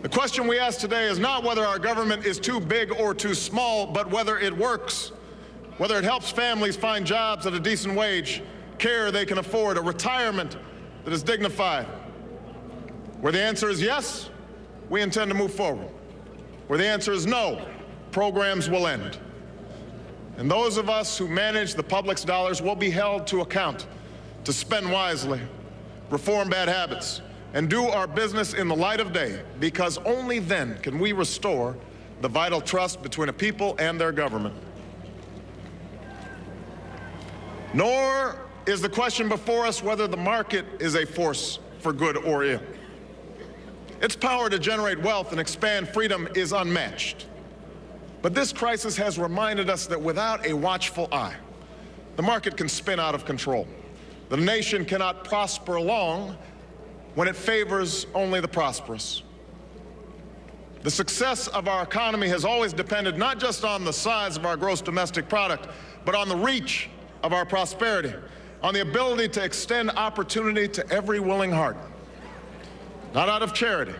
The question we ask today is not whether our government is too big or too small, but whether it works, whether it helps families find jobs at a decent wage, care they can afford, a retirement that is dignified. Where the answer is yes, we intend to move forward. Where the answer is no, programs will end. And those of us who manage the public's dollars will be held to account to spend wisely, reform bad habits, and do our business in the light of day, because only then can we restore the vital trust between a people and their government. Nor is the question before us whether the market is a force for good or ill. Its power to generate wealth and expand freedom is unmatched. But this crisis has reminded us that without a watchful eye, the market can spin out of control. The nation cannot prosper long when it favors only the prosperous. The success of our economy has always depended not just on the size of our gross domestic product, but on the reach of our prosperity, on the ability to extend opportunity to every willing heart, not out of charity,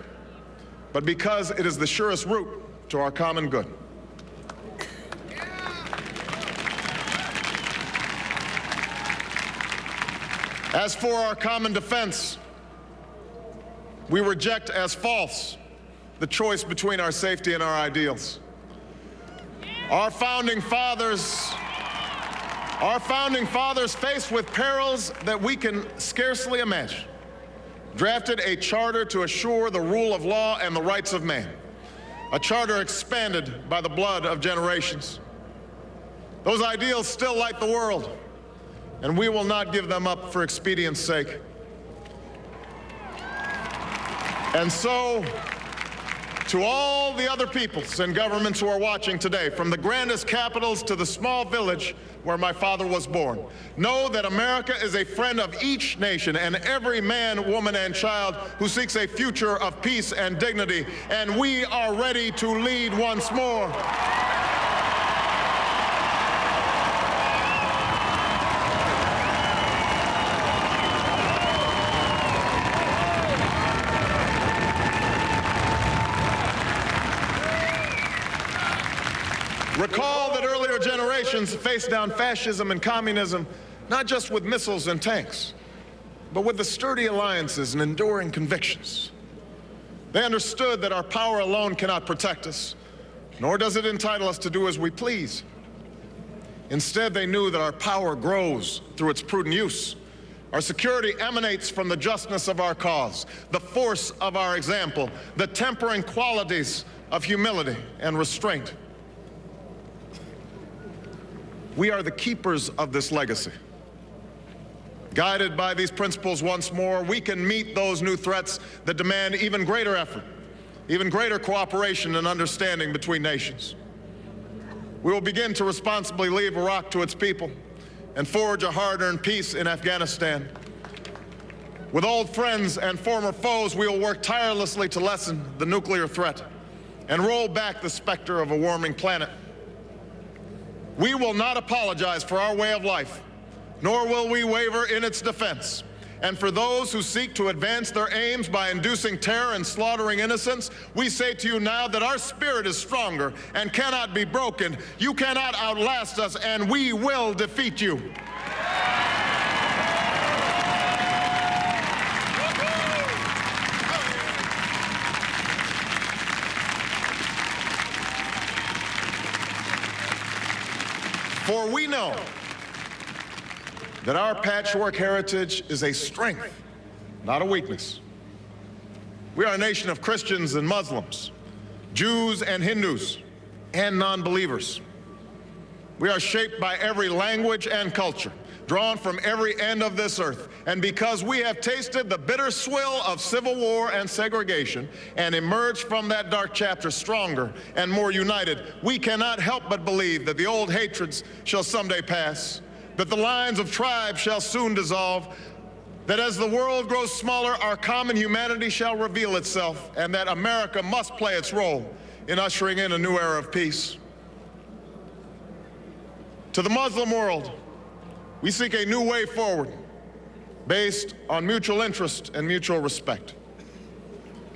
but because it is the surest route to our common good. As for our common defense, we reject as false the choice between our safety and our ideals. Our founding fathers, faced with perils that we can scarcely imagine, drafted a charter to assure the rule of law and the rights of man, a charter expanded by the blood of generations. Those ideals still light the world, and we will not give them up for expedience sake. And so, to all the other peoples and governments who are watching today, from the grandest capitals to the small village where my father was born, know that America is a friend of each nation and every man, woman, and child who seeks a future of peace and dignity, and we are ready to lead once more. Recall that earlier generations faced down fascism and communism, not just with missiles and tanks, but with the sturdy alliances and enduring convictions. They understood that our power alone cannot protect us, nor does it entitle us to do as we please. Instead, they knew that our power grows through its prudent use. Our security emanates from the justness of our cause, the force of our example, the tempering qualities of humility and restraint. We are the keepers of this legacy. Guided by these principles once more, we can meet those new threats that demand even greater effort, even greater cooperation and understanding between nations. We will begin to responsibly leave Iraq to its people and forge a hard-earned peace in Afghanistan. With old friends and former foes, we will work tirelessly to lessen the nuclear threat and roll back the specter of a warming planet. We will not apologize for our way of life, nor will we waver in its defense. And for those who seek to advance their aims by inducing terror and slaughtering innocents, we say to you now that our spirit is stronger and cannot be broken. You cannot outlast us, and we will defeat you. For we know that our patchwork heritage is a strength, not a weakness. We are a nation of Christians and Muslims, Jews and Hindus, and non-believers. We are shaped by every language and culture, drawn from every end of this earth. And because we have tasted the bitter swill of civil war and segregation and emerged from that dark chapter stronger and more united, we cannot help but believe that the old hatreds shall someday pass, that the lines of tribes shall soon dissolve, that as the world grows smaller, our common humanity shall reveal itself, and that America must play its role in ushering in a new era of peace. To the Muslim world, we seek a new way forward based on mutual interest and mutual respect.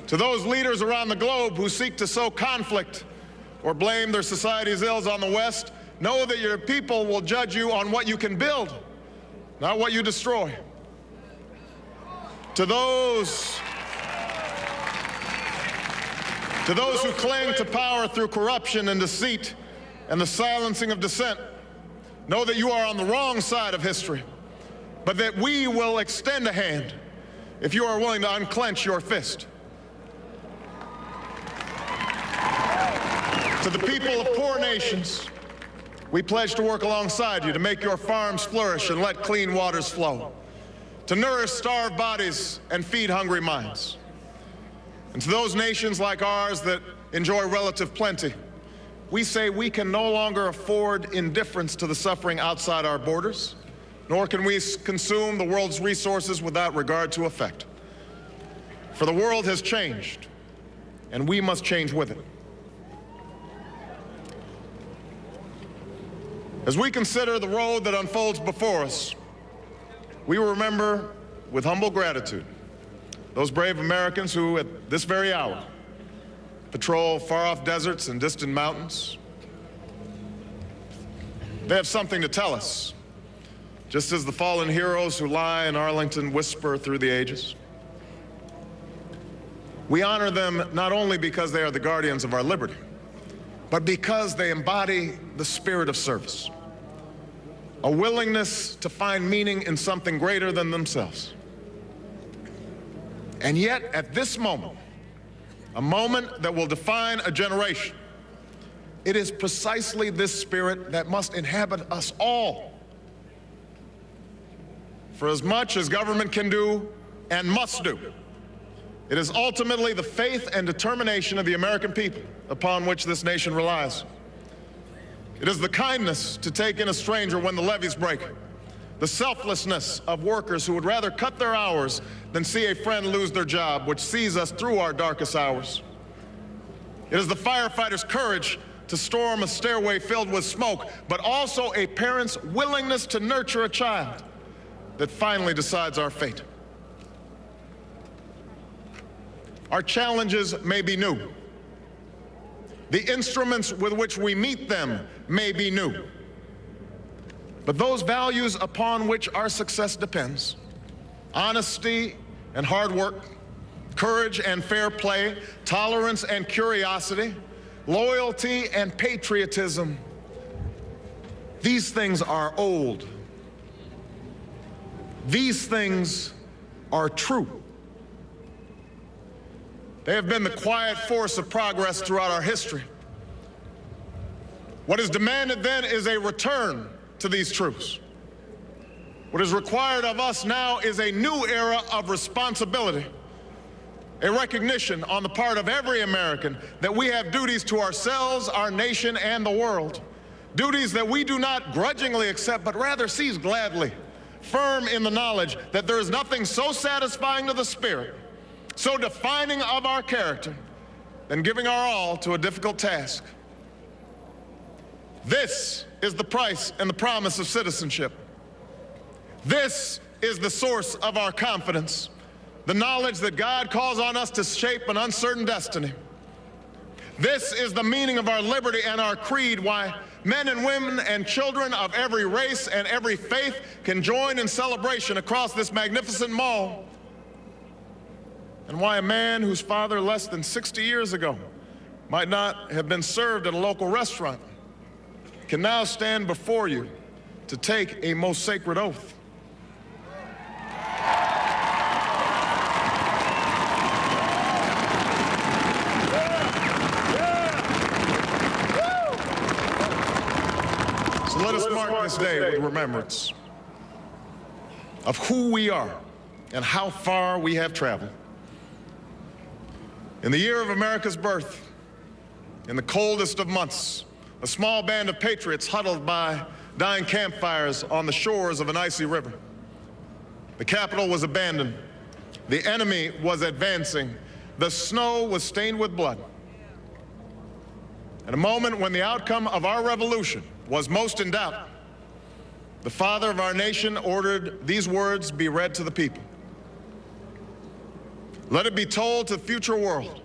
To those leaders around the globe who seek to sow conflict or blame their society's ills on the West, know that your people will judge you on what you can build, not what you destroy. To those who cling to power through corruption and deceit and the silencing of dissent, know that you are on the wrong side of history, but that we will extend a hand if you are willing to unclench your fist. To the people of poor nations, we pledge to work alongside you to make your farms flourish and let clean waters flow, to nourish starved bodies and feed hungry minds. And to those nations like ours that enjoy relative plenty, we say we can no longer afford indifference to the suffering outside our borders, nor can we consume the world's resources without regard to effect. For the world has changed, and we must change with it. As we consider the road that unfolds before us, we will remember with humble gratitude those brave Americans who, at this very hour, patrol far-off deserts and distant mountains. They have something to tell us, just as the fallen heroes who lie in Arlington whisper through the ages. We honor them not only because they are the guardians of our liberty, but because they embody the spirit of service, a willingness to find meaning in something greater than themselves. And yet, at this moment, a moment that will define a generation, it is precisely this spirit that must inhabit us all. For as much as government can do and must do, it is ultimately the faith and determination of the American people upon which this nation relies. It is the kindness to take in a stranger when the levees break, the selflessness of workers who would rather cut their hours than see a friend lose their job, which sees us through our darkest hours. It is the firefighter's courage to storm a stairway filled with smoke, but also a parent's willingness to nurture a child that finally decides our fate. Our challenges may be new. The instruments with which we meet them may be new. But those values upon which our success depends, honesty and hard work, courage and fair play, tolerance and curiosity, loyalty and patriotism, these things are old. These things are true. They have been the quiet force of progress throughout our history. What is demanded then is a return to these truths. What is required of us now is a new era of responsibility, a recognition on the part of every American that we have duties to ourselves, our nation, and the world. Duties that we do not grudgingly accept, but rather seize gladly, firm in the knowledge that there is nothing so satisfying to the spirit, so defining of our character, than giving our all to a difficult task. This is the price and the promise of citizenship. This is the source of our confidence, the knowledge that God calls on us to shape an uncertain destiny. This is the meaning of our liberty and our creed, why men and women and children of every race and every faith can join in celebration across this magnificent mall, and why a man whose father less than 60 years ago might not have been served at a local restaurant can now stand before you to take a most sacred oath. So let us mark this day with remembrance of who we are and how far we have traveled. In the year of America's birth, in the coldest of months, a small band of patriots huddled by dying campfires on the shores of an icy river. The capital was abandoned. The enemy was advancing. The snow was stained with blood. At a moment when the outcome of our revolution was most in doubt, the father of our nation ordered these words be read to the people. Let it be told to the future world